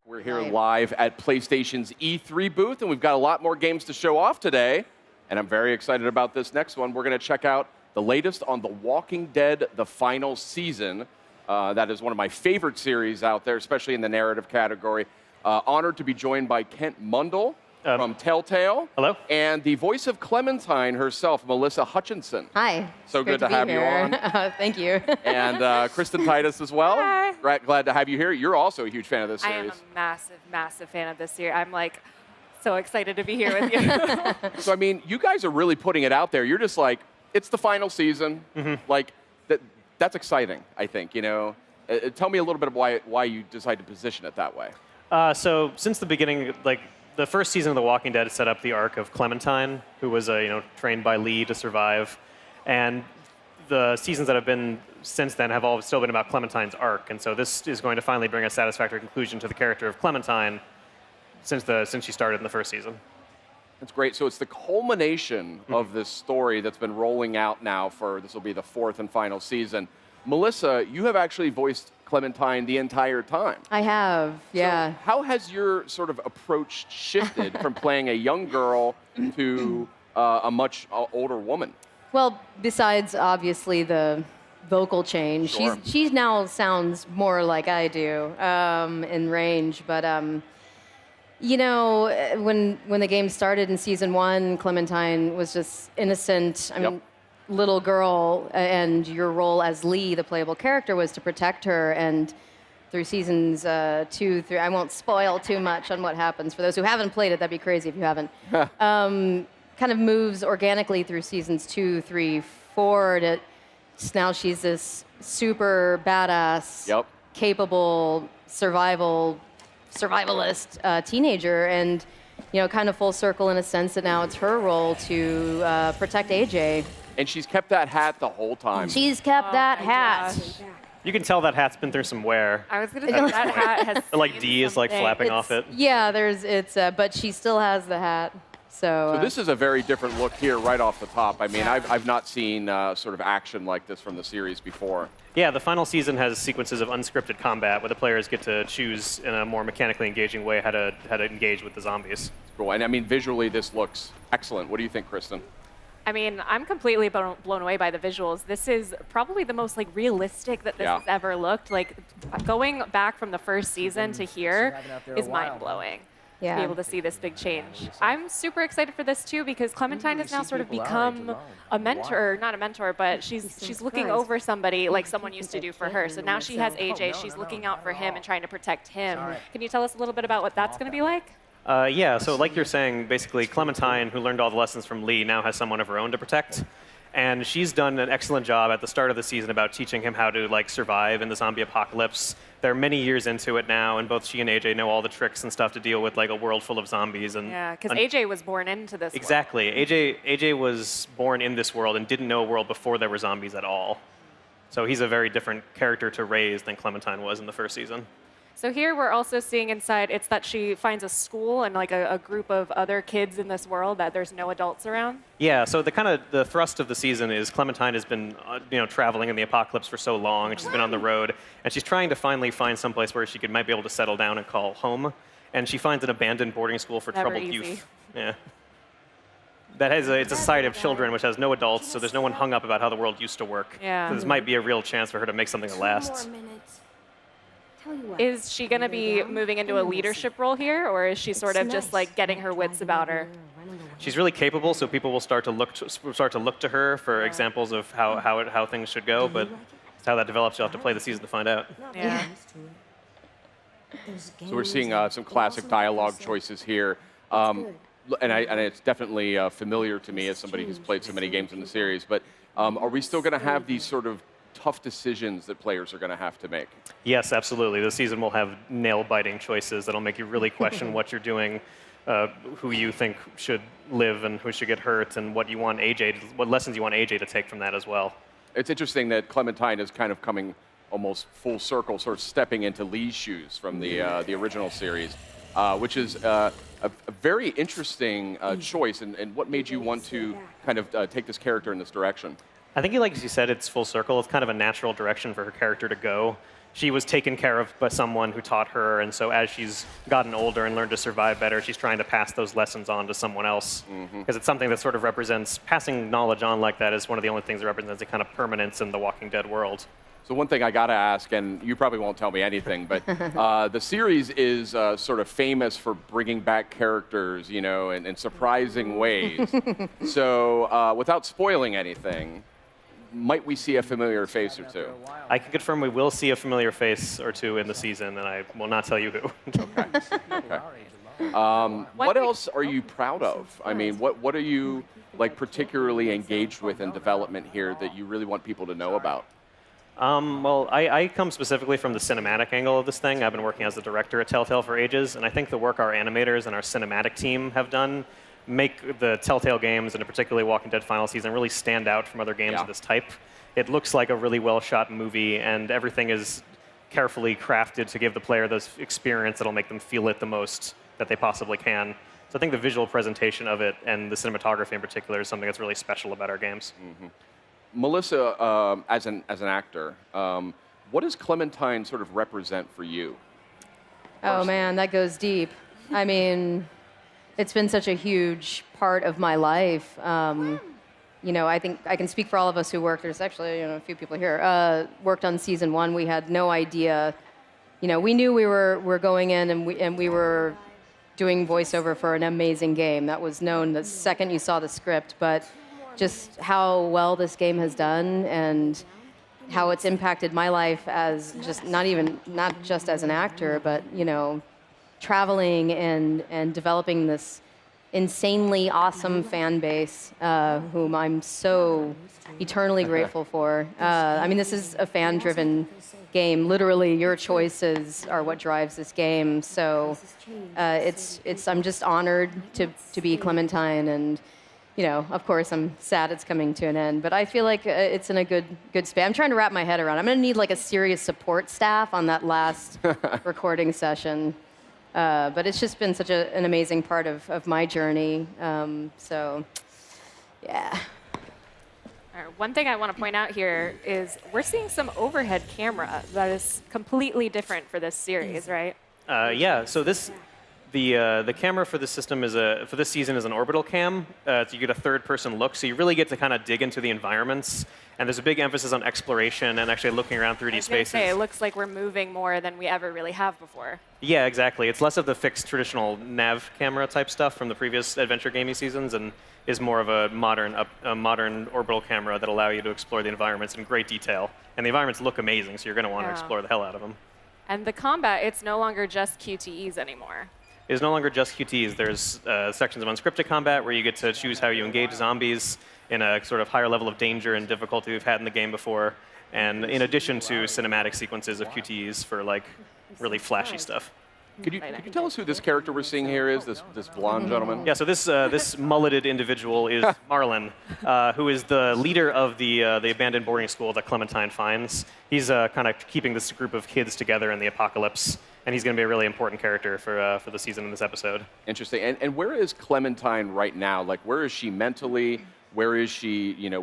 We're here live at PlayStation's E3 booth, and we've got a lot more games to show off today. And I'm very excited about this next one. We're going to check out the latest on The Walking Dead, the final season. That is one of my favorite series out there, especially in the narrative category. Honored to be joined by Kent Mundell from Telltale. Hello. And the voice of Clementine herself, Melissa Hutchinson. Hi. So good to have you on. Thank you. And Kristen Titus as well. Hi. Glad to have you here. You're also a huge fan of this series. I am a massive, massive fan of this series. I'm like so excited to be here with you. So, I mean, you guys are really putting it out there. You're just like, it's the final season. Like, that's exciting, I think, you know. Tell me a little bit of why you decided to position it that way. So since the beginning, like the first season of The Walking Dead set up the arc of Clementine, who was trained by Lee to survive, and the seasons that have been since then have all still been about Clementine's arc, and so this is going to finally bring a satisfactory conclusion to the character of Clementine since she started in the first season. That's great. So it's the culmination of this story that's been rolling out now for, this will be the fourth and final season. Melissa, you have actually voiced Clementine the entire time. I have, yeah. So how has your sort of approach shifted from playing a young girl to a much older woman? Well, besides obviously the vocal change, Sure. she now sounds more like I do in range. But you know, when the game started in season 1, Clementine was just innocent. I mean, little girl, and your role as Lee, the playable character, was to protect her. And through seasons 2, 3, I won't spoil too much on what happens. For those who haven't played it, that'd be crazy if you haven't. Kind of moves organically through seasons 2, 3, 4. Now she's this super badass, capable survivalist teenager, and kind of full circle in a sense that now it's her role to protect AJ. And she's kept that hat the whole time. She's kept that hat. Gosh. You can tell that hat's been through some wear. I was going to say that hat has Like D is like flapping off it. Yeah, but she still has the hat. So this is a very different look here right off the top. I mean, I've not seen sort of action like this from the series before. Yeah, the final season has sequences of unscripted combat where the players get to choose in a more mechanically engaging way how to engage with the zombies. Cool. And I mean, visually, this looks excellent. What do you think, Kristen? I mean, I'm completely blown away by the visuals. This is probably the most realistic that this has ever looked. Like going back from the first season to here is mind-blowing. To be able to see this big change. I'm super excited for this too because Clementine has now sort of become a mentor, not a mentor, but she's looking over somebody like someone used to do for her. So now she has AJ, she's looking out for him and trying to protect him. Can you tell us a little bit about what that's going to be like? Yeah, so like you're saying, basically Clementine, who learned all the lessons from Lee, now has someone of her own to protect. And she's done an excellent job at the start of the season about teaching him how to survive in the zombie apocalypse. They're many years into it now, and both she and AJ know all the tricks and stuff to deal with a world full of zombies. And yeah, because AJ was born into this Exactly. world. AJ was born in this world and didn't know a world before there were zombies at all. So he's a very different character to raise than Clementine was in the first season. So here we're also seeing inside, it's that she finds a school and a group of other kids in this world that there's no adults around. Yeah, so the thrust of the season is Clementine has been traveling in the apocalypse for so long, and she's been on the road, and she's trying to finally find someplace where she might be able to settle down and call home. And she finds an abandoned boarding school for troubled youth. Yeah. It's a society of children which has no adults, so there's no one hung up about how the world used to work. Yeah. So this might be a real chance for her to make something that lasts. Is she going to be moving into a leadership role here, or is she sort of just getting her wits about her? She's really capable, so people will start to look to her for examples of how things should go. But how that develops, you'll have to play the season to find out. Yeah. So we're seeing some classic dialogue choices here. And it's definitely familiar to me as somebody who's played so many games in the series. But are we still going to have these sort of tough decisions that players are going to have to make? Yes, absolutely. The season will have nail-biting choices that'll make you really question what you're doing, who you think should live and who should get hurt, and what lessons you want AJ to take from that as well. It's interesting that Clementine is kind of coming almost full circle, sort of stepping into Lee's shoes from the original series, which is a very interesting choice. And what made you want to kind of take this character in this direction? I think, like you said, it's full circle. It's kind of a natural direction for her character to go. she was taken care of by someone who taught her, and so as she's gotten older and learned to survive better, she's trying to pass those lessons on to someone else. Because it's something that sort of represents, passing knowledge on like that is one of the only things that represents a kind of permanence in the Walking Dead world. So one thing I got to ask, and you probably won't tell me anything, but the series is sort of famous for bringing back characters, you know, in surprising ways. So without spoiling anything, might we see a familiar face or two? I can confirm we will see a familiar face or two in the season, and I will not tell you who. What else are you proud of? I mean, what are you like particularly engaged with in development here that you really want people to know about? Well, I come specifically from the cinematic angle of this thing. I've been working as the director at Telltale for ages, and I think the work our animators and our cinematic team have done make the Telltale games, and particularly Walking Dead final season, really stand out from other games of this type. It looks like a really well-shot movie, and everything is carefully crafted to give the player this experience that'll make them feel it the most that they possibly can. So I think the visual presentation of it and the cinematography in particular is something that's really special about our games. Melissa, as an actor, what does Clementine sort of represent for you? Oh man, that goes deep. I mean, it's been such a huge part of my life. You know, I think I can speak for all of us who worked. There's actually a few people here worked on season 1. We had no idea. You know, we knew we were going in and we were doing voiceover for an amazing game. That was known the second you saw the script, but just how well this game has done and how it's impacted my life as just not just as an actor, but you know, traveling and developing this insanely awesome fan base, whom I'm so eternally grateful for. I mean, this is a fan-driven game. Literally, your choices are what drives this game. So I'm just honored to be Clementine, and you know, of course, I'm sad it's coming to an end, but I feel like it's in a good span. I'm trying to wrap my head around. I'm going to need like a serious support staff on that last recording session. But it's just been such an amazing part of my journey. So, yeah. One thing I want to point out here is we're seeing some overhead camera that is completely different for this series, right? Yeah. So the camera for this system for this season is an orbital cam. So you get a third-person look, so you really get to kind of dig into the environments. And there's a big emphasis on exploration and actually looking around 3D spaces. It looks like we're moving more than we ever really have before. Yeah, exactly. It's less of the fixed traditional nav camera type stuff from the previous adventure gaming seasons, and is more of a modern orbital camera that allow you to explore the environments in great detail. And the environments look amazing, so you're going to want to explore the hell out of them. And the combat, it's no longer just QTEs anymore. It is no longer just QTs. There's sections of unscripted combat where you get to choose how you engage zombies in a sort of higher level of danger and difficulty we've had in the game before, and in addition to cinematic sequences of QTEs for like really flashy stuff. Could you tell us who this character we're seeing here is, this blonde gentleman? Yeah, so this mulleted individual is Marlon, who is the leader of the abandoned boarding school that Clementine finds. He's kind of keeping this group of kids together in the apocalypse, and he's going to be a really important character for the season in this episode. Interesting. And where is Clementine right now? Like, where is she mentally? Where is she? You know,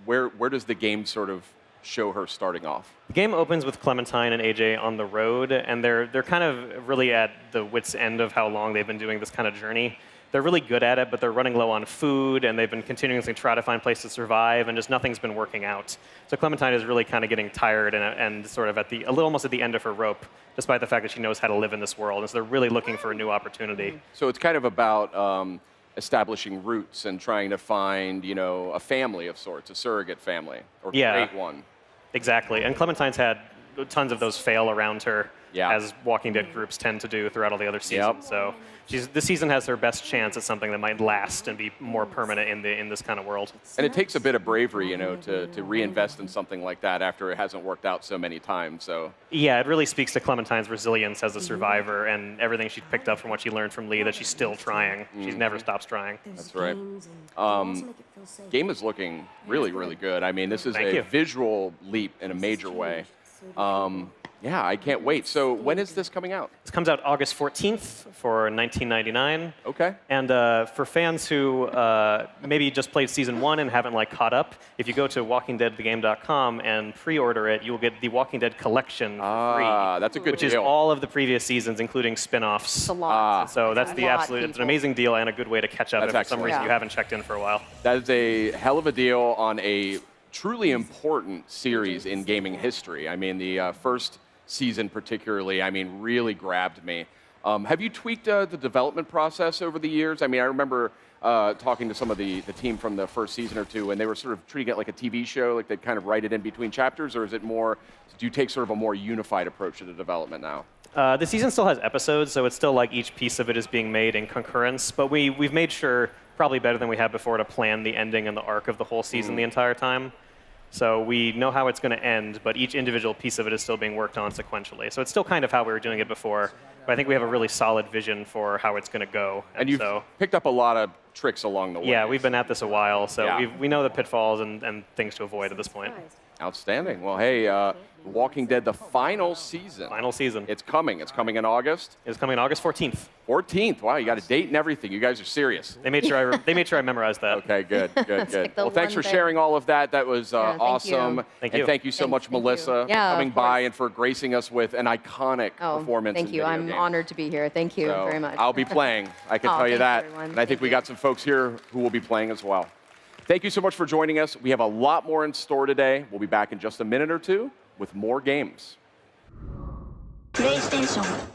where does the game sort of show her starting off? The game opens with Clementine and AJ on the road, and they're kind of really at the wit's end of how long they've been doing this kind of journey. They're really good at it, but they're running low on food, and they've been continuing to try to find places to survive, and just nothing's been working out. So Clementine is really kind of getting tired and sort of almost at the end of her rope, despite the fact that she knows how to live in this world. And so they're really looking for a new opportunity. So it's kind of about establishing roots and trying to find, you know, a family of sorts, a surrogate family, or create one. Exactly. And Clementine's had tons of those fail around her, as Walking Dead groups tend to do throughout all the other seasons. So this season has her best chance at something that might last and be more permanent in this kind of world. And it takes a bit of bravery, you know, to reinvest in something like that after it hasn't worked out so many times. So yeah, it really speaks to Clementine's resilience as a survivor and everything she's picked up from what she learned from Lee, that she's still trying. She's never stops trying. That's right. Game is looking really, really good. I mean, this is a visual leap in a major way. Yeah, I can't wait. So when is this coming out? This comes out August 14th for $19.99. Okay. And for fans who maybe just played season 1 and haven't like caught up, if you go to WalkingDeadTheGame.com and pre-order it, you will get the Walking Dead collection for free. That's a good which deal. is all of the previous seasons, including spin-offs. It's a lot. So that's the absolute. It's an amazing deal and a good way to catch up if for some reason you haven't checked in for a while. That is a hell of a deal on a truly important series in gaming history. I mean, the first season particularly, I mean, really grabbed me. Have you tweaked the development process over the years? I mean, I remember talking to some of the team from the first season or two, and they were sort of treating it like a TV show, like they'd kind of write it in between chapters, or is it more, do you take sort of a more unified approach to the development now? The season still has episodes, so it's still like each piece of it is being made in concurrence, but we've made sure, probably better than we had before, to plan the ending and the arc of the whole season the entire time. So we know how it's going to end, but each individual piece of it is still being worked on sequentially. So it's still kind of how we were doing it before, but I think we have a really solid vision for how it's going to go. And you've picked up a lot of tricks along the way. Yeah, we've been at this a while, so we know the pitfalls and things to avoid at this point. Outstanding. Well, hey, Walking Dead, the final season. Final season. It's coming. It's coming in August. It's coming August 14th. 14th. Wow, you got a date and everything. You guys are serious. They made sure I memorized that. Okay, good. Like well, thanks for sharing all of that. That was awesome. Thank you. And thank you so much, Melissa, for coming by and for gracing us with an iconic performance. Thank you. I'm honored to be here. Thank you very much. I'll be playing. I can tell you that. Everyone. And I think we got some folks here who will be playing as well. Thank you so much for joining us. We have a lot more in store today. We'll be back in just a minute or two with more games. PlayStation